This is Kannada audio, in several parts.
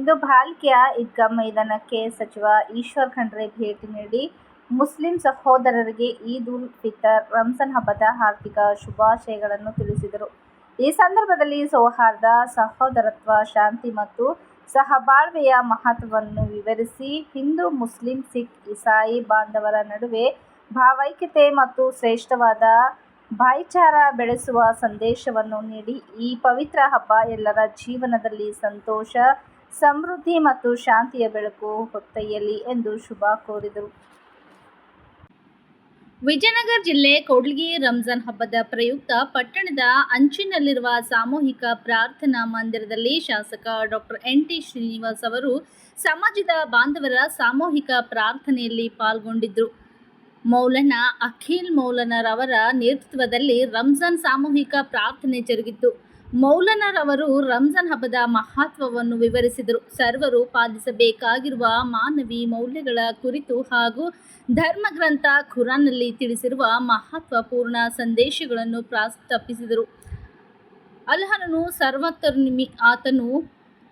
ಇಂದು ಭಾಲ್ಕಿಯ ಈದ್ಗಾ ಮೈದಾನಕ್ಕೆ ಸಚಿವ ಈಶ್ವರ್ ಖಂಡ್ರೆ ಭೇಟಿ ನೀಡಿ ಮುಸ್ಲಿಂ ಸಹೋದರರಿಗೆ ಈದ್ ಉಲ್ ಫಿತರ್ ರಂಜಾನ್ ಹಬ್ಬದ ಹಾರ್ದಿಕ ಶುಭಾಶಯಗಳನ್ನು ತಿಳಿಸಿದರು. ಈ ಸಂದರ್ಭದಲ್ಲಿ ಸೌಹಾರ್ದ, ಸಹೋದರತ್ವ, ಶಾಂತಿ ಮತ್ತು ಸಹಬಾಳ್ವೆಯ ಮಹತ್ವವನ್ನು ವಿವರಿಸಿ, ಹಿಂದೂ, ಮುಸ್ಲಿಂ, ಸಿಖ್, ಇಸಾಯಿ ಬಾಂಧವರ ನಡುವೆ ಭಾವೈಕ್ಯತೆ ಮತ್ತು ಶ್ರೇಷ್ಠವಾದ ಭಾಯಿಚಾರ ಬೆಳೆಸುವ ಸಂದೇಶವನ್ನು ನೀಡಿ, ಈ ಪವಿತ್ರ ಹಬ್ಬ ಎಲ್ಲರ ಜೀವನದಲ್ಲಿ ಸಂತೋಷ, ಸಮೃದ್ಧಿ ಮತ್ತು ಶಾಂತಿಯ ಬೆಳಕು ಹೊತ್ತೊಯ್ಯಲಿ ಎಂದು ಶುಭ ಕೋರಿದರು. ವಿಜಯನಗರ ಜಿಲ್ಲೆ ಕೂಡ್ಲಿಗಿ ರಂಜಾನ್ ಹಬ್ಬದ ಪ್ರಯುಕ್ತ ಪಟ್ಟಣದ ಅಂಚಿನಲ್ಲಿರುವ ಸಾಮೂಹಿಕ ಪ್ರಾರ್ಥನಾ ಮಂದಿರದಲ್ಲಿ ಶಾಸಕ ಡಾ ಎನ್.ಟಿ. ಶ್ರೀನಿವಾಸ್ ಅವರು ಸಮಾಜದ ಬಾಂಧವರ ಸಾಮೂಹಿಕ ಪ್ರಾರ್ಥನೆಯಲ್ಲಿ ಪಾಲ್ಗೊಂಡಿದ್ದರು. ಮೌಲಾನಾ ಅಖಿಲ್ ಮೌಲಾನರವರ ನೇತೃತ್ವದಲ್ಲಿ ರಂಜಾನ್ ಸಾಮೂಹಿಕ ಪ್ರಾರ್ಥನೆ ಜರುಗಿತು. ಮೌಲಾನರವರು ರಂಜಾನ್ ಹಬ್ಬದ ಮಹತ್ವವನ್ನು ವಿವರಿಸಿದರು. ಸರ್ವರು ಪಾಲಿಸಬೇಕಾಗಿರುವ ಮಾನವಿ ಮೌಲ್ಯಗಳ ಕುರಿತು ಹಾಗೂ ಧರ್ಮಗ್ರಂಥ ಖುರಾನ್ನಲ್ಲಿ ತಿಳಿಸಿರುವ ಮಹತ್ವಪೂರ್ಣ ಸಂದೇಶಗಳನ್ನು ಪ್ರಸ್ತಾಪಿಸಿದರು. ಅಲ್ಲಾಹನು ಸರ್ವೋತ್ತಮ, ಆತನು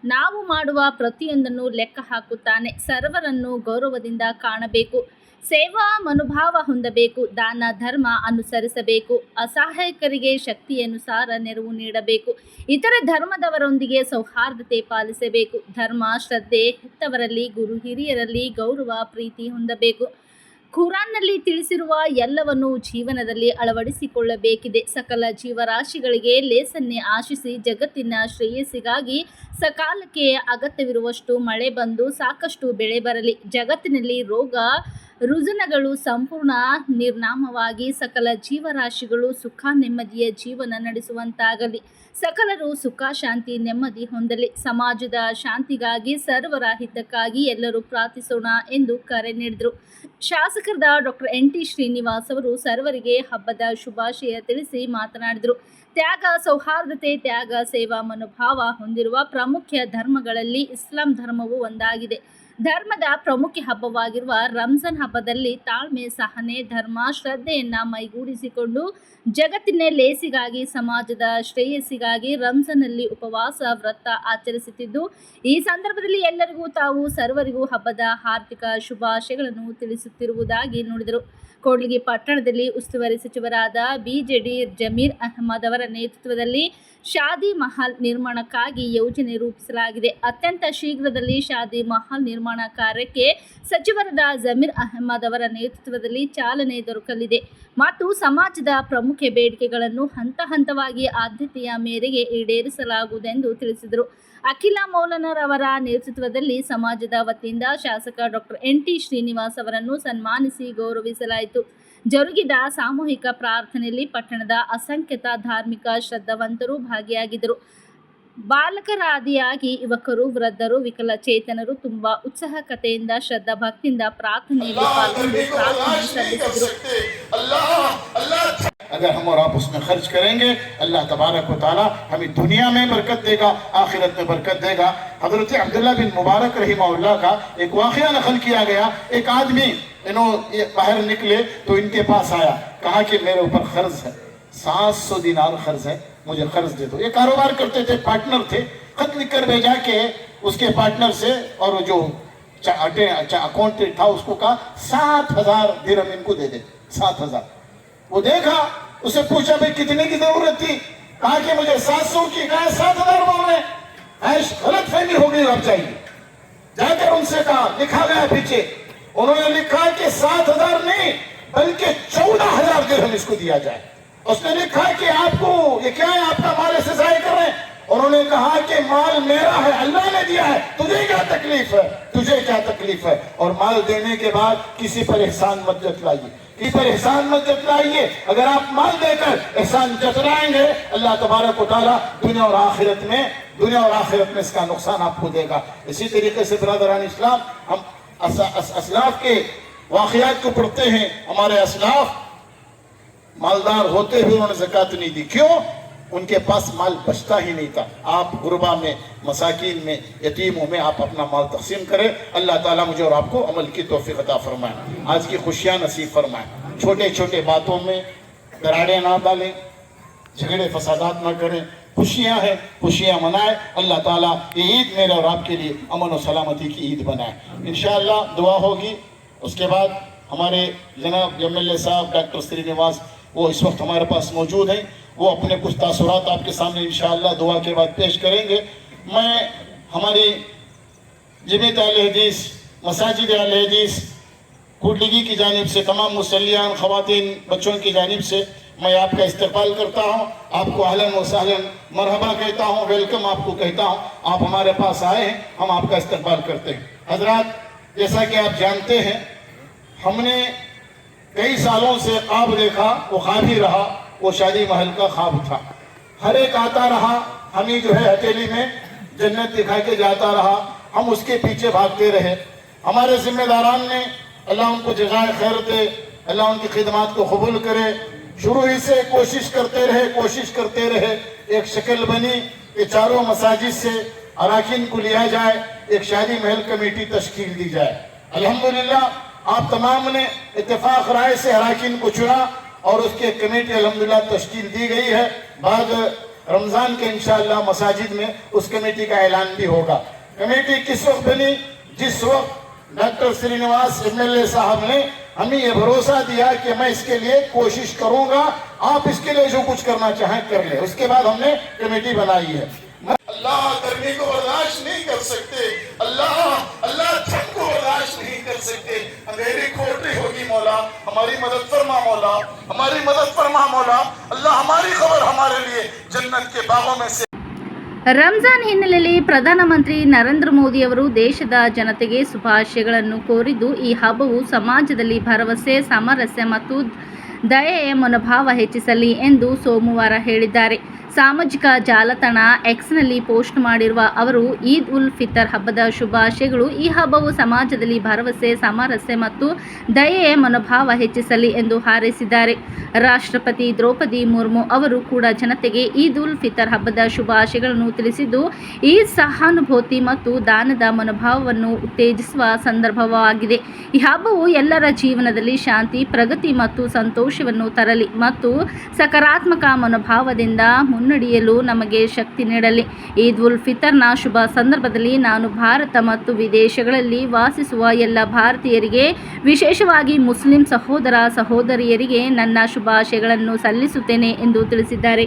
ನಾವು ಮಾಡುವ ಪ್ರತಿಯೊಂದನ್ನು ಲೆಕ್ಕ ಹಾಕುತ್ತಾನೆ. ಸರ್ವರನ್ನು ಗೌರವದಿಂದ ಕಾಣಬೇಕು, ಸೇವಾ ಮನೋಭಾವ ಹೊಂದಬೇಕು, ದಾನ ಧರ್ಮ ಅನುಸರಿಸಬೇಕು, ಅಸಹಾಯಕರಿಗೆ ಶಕ್ತಿಯನುಸಾರ ನೆರವು ನೀಡಬೇಕು, ಇತರ ಧರ್ಮದವರೊಂದಿಗೆ ಸೌಹಾರ್ದತೆ ಪಾಲಿಸಬೇಕು, ಧರ್ಮ ಶ್ರದ್ಧೆ, ಹೆತ್ತವರಲ್ಲಿ ಗುರು ಹಿರಿಯರಲ್ಲಿ ಗೌರವ ಪ್ರೀತಿ ಹೊಂದಬೇಕು, ಖುರಾನ್ನಲ್ಲಿ ತಿಳಿಸಿರುವ ಎಲ್ಲವನ್ನು ಜೀವನದಲ್ಲಿ ಅಳವಡಿಸಿಕೊಳ್ಳಬೇಕಿದೆ. ಸಕಲ ಜೀವರಾಶಿಗಳಿಗೆ ಲೇಸನ್ನೇ ಆಶಿಸಿ ಜಗತ್ತಿನ ಶ್ರೇಯಸ್ಸಿಗಾಗಿ ಸಕಾಲಕ್ಕೆ ಅಗತ್ಯವಿರುವಷ್ಟು ಮಳೆ ಬಂದು ಸಾಕಷ್ಟು ಬೆಳೆ ಬರಲಿ. ಜಗತ್ತಿನಲ್ಲಿ ರೋಗ ರುಜಿನಗಳು ಸಂಪೂರ್ಣ ನಿರ್ನಾಮವಾಗಿ ಸಕಲ ಜೀವರಾಶಿಗಳು ಸುಖ ನೆಮ್ಮದಿಯ ಜೀವನ ನಡೆಸುವಂತಾಗಲಿ. ಸಕಲರು ಸುಖ ಶಾಂತಿ ನೆಮ್ಮದಿ ಹೊಂದಲಿ. ಸಮಾಜದ ಶಾಂತಿಗಾಗಿ ಸರ್ವರ ಹಿತಕ್ಕಾಗಿ ಎಲ್ಲರೂ ಪ್ರಾರ್ಥಿಸೋಣ ಎಂದು ಕರೆ ನೀಡಿದರು. ಶಾಸಕರಾದ ಡಾ ಎನ್.ಟಿ. ಶ್ರೀನಿವಾಸ್ ಅವರು ಸರ್ವರಿಗೆ ಹಬ್ಬದ ಶುಭಾಶಯ ತಿಳಿಸಿ ಮಾತನಾಡಿದರು. ತ್ಯಾಗ, ಸೌಹಾರ್ದತೆ, ತ್ಯಾಗ, ಸೇವಾ ಮನೋಭಾವ ಹೊಂದಿರುವ ಪ್ರಮುಖ ಧರ್ಮಗಳಲ್ಲಿ ಇಸ್ಲಾಂ ಧರ್ಮವು ಒಂದಾಗಿದೆ. ಧರ್ಮದ ಪ್ರಮುಖ ಹಬ್ಬವಾಗಿರುವ ರಂಜಾನ್ ಹಬ್ಬದಲ್ಲಿ ತಾಳ್ಮೆ, ಸಹನೆ, ಧರ್ಮ, ಶ್ರದ್ಧೆಯನ್ನು ಮೈಗೂಡಿಸಿಕೊಂಡು ಜಗತ್ತಿನ ಲೇಸಿಗಾಗಿ, ಸಮಾಜದ ಶ್ರೇಯಸ್ಸಿಗಾಗಿ ರಂಜಾನ್ನಲ್ಲಿ ಉಪವಾಸ ವ್ರತ ಆಚರಿಸುತ್ತಿದ್ದು, ಈ ಸಂದರ್ಭದಲ್ಲಿ ಎಲ್ಲರಿಗೂ ತಾವು ಸರ್ವರಿಗೂ ಹಬ್ಬದ ಹಾರ್ದಿಕ ಶುಭಾಶಯಗಳನ್ನು ತಿಳಿಸುತ್ತಿರುವುದಾಗಿ ನುಡಿದರು. ಕೂಡ್ಲಿಗಿ ಪಟ್ಟಣದಲ್ಲಿ ಉಸ್ತುವಾರಿ ಸಚಿವರಾದ ಬಿ.ಜೆ.ಡಿ. ಜಮೀರ್ ಅಹಮದ್ ಅವರ ನೇತೃತ್ವದಲ್ಲಿ ಶಾದಿ ಮಹಲ್ ನಿರ್ಮಾಣಕ್ಕಾಗಿ ಯೋಜನೆ ರೂಪಿಸಲಾಗಿದೆ. ಅತ್ಯಂತ ಶೀಘ್ರದಲ್ಲಿ ಶಾದಿ ಮಹಲ್ ನಿರ್ಮಾಣ ಕಾರ್ಯಕ್ಕೆ ಸಚಿವರಾದ ಜಮೀರ್ ಅಹಮದ್ ಅವರ ನೇತೃತ್ವದಲ್ಲಿ ಚಾಲನೆ ದೊರಕಲಿದೆ ಮತ್ತು ಸಮಾಜದ ಪ್ರಮುಖ ಬೇಡಿಕೆಗಳನ್ನು ಹಂತ ಹಂತವಾಗಿ ಆದ್ಯತೆಯ ಮೇರೆಗೆ ಈಡೇರಿಸಲಾಗುವುದೆಂದು ತಿಳಿಸಿದರು. ಅಖಿಲ ಮೌಲಾನರವರ ನೇತೃತ್ವದಲ್ಲಿ ಸಮಾಜದ ವತಿಯಿಂದ ಶಾಸಕ ಡಾ ಎನ್.ಟಿ. ಶ್ರೀನಿವಾಸ್ ಅವರನ್ನು ಸನ್ಮಾನಿಸಿ ಗೌರವಿಸಲಾಯಿತು. ಜರುಗಿದ ಸಾಮೂಹಿಕ ಪ್ರಾರ್ಥನೆಯಲ್ಲಿ ಪಟ್ಟಣದ ಅಸಂಖ್ಯಾತ ಧಾರ್ಮಿಕ ಶ್ರದ್ಧಾವಂತರು ಭಾಗಿಯಾಗಿದ್ದರು. ಬಾಲಕರಾದಿಯಾಗಿ ಯುವಕರು, ವೃದ್ಧರು, ವಿಕಲಚೇತನರು ತುಂಬಾ ಉತ್ಸಾಹಕತೆಯಿಂದ ಶ್ರದ್ಧಾ ಭಕ್ತಿಯಿಂದ ಪ್ರಾರ್ಥನೆಯಲ್ಲಿ ಪಾಲ್ಗೊಂಡು ಪ್ರಾರ್ಥನೆ ಸಲ್ಲಿಸಿದರು. अगर हम और आप उसमें खर्च करेंगे, अल्लाह तबारक व तआला हमें दुनिया में बरकत देगा, आखिरत में बरकत देगा. हजरत अब्दुल्ला बिन मुबारक रहिमहुल्लाह का एक वाक़या नकल किया गया. एक आदमी बाहर निकले तो इनके पास आया, कहा कि मेरे ऊपर कर्ज है, 700 दिनार कर्ज है, मुझे कर्ज दे दो. ये कारोबार करते थे, पार्टनर थे. खत लिख कर भेजा के उसके पार्टनर से, और जो अकाउंटेंट था उसको कहा 7,000 दिरहम इनको दे दे. 7,000. वो देखा, उसे पूछा भाई कितने की जरूरत थी, कहा कि मुझे 700 की. कहा 7,000 बोल रहे हैं, गलत फहमी हो गई, अब चाहिए. जाकर उनसे कहा, लिखा गया पीछे, उन्होंने लिखा कि 7,000 नहीं बल्कि 14,000 दिरहम इसको दिया जाए. उसने लिखा कि आपको ये क्या है, आपका माल ऐसे जाया कर रहे हैं. उन्होंने कहा कि माल मेरा है, अल्लाह ने दिया है, तुझे क्या तकलीफ है, तुझे क्या तकलीफ है. और माल देने के बाद किसी पर एहसान मत जतलाइए, किसी पर एहसान मत जतलाइए. अगर आप माल देकर एहसान जतलाएंगे, अल्लाह तबारक व तआला दुनिया और आखिरत में इसका नुकसान आपको देगा. इसी तरीके से बिरादरान इस्लाम, हम असलाफ के वाक़यात को पढ़ते हैं. हमारे असलाफ मालदार होते हुए उन्होंने ज़कात नहीं दी. क्यों? उनके पास माल बचता ही नहीं था. आप गुरबा में, मसाकीन में, यतीमों में आप अपना माल तकसीम करें. अल्लाह ताला मुझे और आपको अमल की तौफीक अता फरमाए, आज की खुशियाँ नसीब फरमाए. छोटे छोटे बातों में दरारें ना डालें, झगड़े फसादात ना करें. खुशियाँ हैं, खुशियाँ मनाए। अल्लाह ताला ये ईद मेरे और आपके लिए अमन और सलामती की ईद बनाए। इंशाअल्लाह दुआ होगी। उसके बाद हमारे जनाब MLA साहब डॉक्टर श्रीनिवास वो इस वक्त हमारे पास मौजूद हैं, वो अपने कुछ तासुरात आपके सामने इंशाअल्लाह दुआ के बाद पेश करेंगे। मैं हमारी जमीयत अहले हदीस मसाजिद अहले हदीस कुटलगी की जानिब से तमाम मुसल्लियान ख़वातीन बच्चों की जानिब से मैं आपका इस्तकबाल करता हूँ। आपको अहलन व सहलन मरहबा कहता हूँ, वेलकम आपको कहता हूँ। आप हमारे पास आए हैं, हम आपका इस्तकबाल करते हैं। हजरात, जैसा कि आप जानते हैं, हमने कई सालों से ख्वाब देखा, वो ख्वाब ही रहा, वो शादी महल का ख्वाब था। हर एक आता रहा, हम ही जो है हथेली में जन्नत दिखा के जाता रहा, हम उसके पीछे भागते रहे। हमारे जिम्मेदारान ने, अल्लाह उनको जज़ाए खैर दे, अल्लाह उनकी खिदमत को कबूल करे, शुरू ही से कोशिश करते रहे। एक शक्ल बनी कि चारों मसाजिद से अराकीन को लिया जाए, एक शादी महल कमेटी तश्कील दी जाए। अल्हम्दुलिल्लाह आप तमाम ने इत्तेफाक राय से अराकीन को चुना और उसकी कमेटी अल्हम्दुलिल्लाह तश्कील दी गई है। बाद रमज़ान के इंशाअल्लाह मसाजिद में उस कमेटी का ऐलान भी होगा। कमेटी किस वक्त बनी? जिस वक्त डॉक्टर श्रीनिवास MLA साहब ने हमें ये भरोसा दिया कि मैं इसके लिए कोशिश करूंगा, आप इसके लिए जो कुछ करना चाहें कर ले। उसके बाद हमने कमेटी बनाई है। अल्लाह करने को बर्दाश्त नहीं कर सकते, अल्लाह धन को बर्दाश्त नहीं कर सकते। अंधेरी खोटी होगी मौला, हमारी मदद फरमा मौला, हमारी मदद फरमा मौला। अल्लाह हमारी खबर हमारे लिए जन्नत के बागों में से। ರಂಜಾನ್ ಹಿನ್ನೆಲೆಯಲ್ಲಿ ಪ್ರಧಾನಮಂತ್ರಿ ನರೇಂದ್ರ ಮೋದಿ ಅವರು ದೇಶದ ಜನತೆಗೆ ಶುಭಾಶಯಗಳನ್ನು ಕೋರಿದ್ದು, ಈ ಹಬ್ಬವು ಸಮಾಜದಲ್ಲಿ ಭರವಸೆ, ಸಾಮರಸ್ಯ ಮತ್ತು ದಯೆಯ ಮನೋಭಾವ ಹೆಚ್ಚಿಸಲಿ ಎಂದು ಸೋಮವಾರ ಹೇಳಿದ್ದಾರೆ. ಸಾಮಾಜಿಕ ಜಾಲತಾಣ ಎಕ್ಸ್ನಲ್ಲಿ ಪೋಸ್ಟ್ ಮಾಡಿರುವ ಅವರು ಈದ್ ಉಲ್ ಫಿತರ್ ಹಬ್ಬದ ಶುಭಾಶಯಗಳು. ಈ ಹಬ್ಬವು ಸಮಾಜದಲ್ಲಿ ಭರವಸೆ, ಸಾಮರಸ್ಯ ಮತ್ತು ದಯೆಯ ಮನೋಭಾವ ಹೆಚ್ಚಿಸಲಿ ಎಂದು ಹಾರೈಸಿದ್ದಾರೆ. ರಾಷ್ಟ್ರಪತಿ ದ್ರೌಪದಿ ಮುರ್ಮು ಅವರು ಕೂಡ ಜನತೆಗೆ ಈದ್ ಉಲ್ ಫಿತರ್ ಹಬ್ಬದ ಶುಭಾಶಯಗಳನ್ನು ತಿಳಿಸಿದ್ದು, ಈ ಸಹಾನುಭೂತಿ ಮತ್ತು ದಾನದ ಮನೋಭಾವವನ್ನು ಉತ್ತೇಜಿಸುವ ಸಂದರ್ಭವಾಗಿದೆ. ಈ ಹಬ್ಬವು ಎಲ್ಲರ ಜೀವನದಲ್ಲಿ ಶಾಂತಿ, ಪ್ರಗತಿ ಮತ್ತು ಸಂತೋಷವನ್ನು ತರಲಿ ಮತ್ತು ಸಕಾರಾತ್ಮಕ ಮನೋಭಾವದಿಂದ ಮುನ್ನಡೆಯಲು ನಮಗೆ ಶಕ್ತಿ ನೀಡಲಿ. ಈದ್ ಉಲ್ ಫಿತರ್ನ ಶುಭ ಸಂದರ್ಭದಲ್ಲಿ ನಾನು ಭಾರತ ಮತ್ತು ವಿದೇಶಗಳಲ್ಲಿ ವಾಸಿಸುವ ಎಲ್ಲ ಭಾರತೀಯರಿಗೆ, ವಿಶೇಷವಾಗಿ ಮುಸ್ಲಿಂ ಸಹೋದರ ಸಹೋದರಿಯರಿಗೆ ನನ್ನ ಶುಭಾಶಯಗಳನ್ನು ಸಲ್ಲಿಸುತ್ತೇನೆ ಎಂದು ತಿಳಿಸಿದ್ದಾರೆ.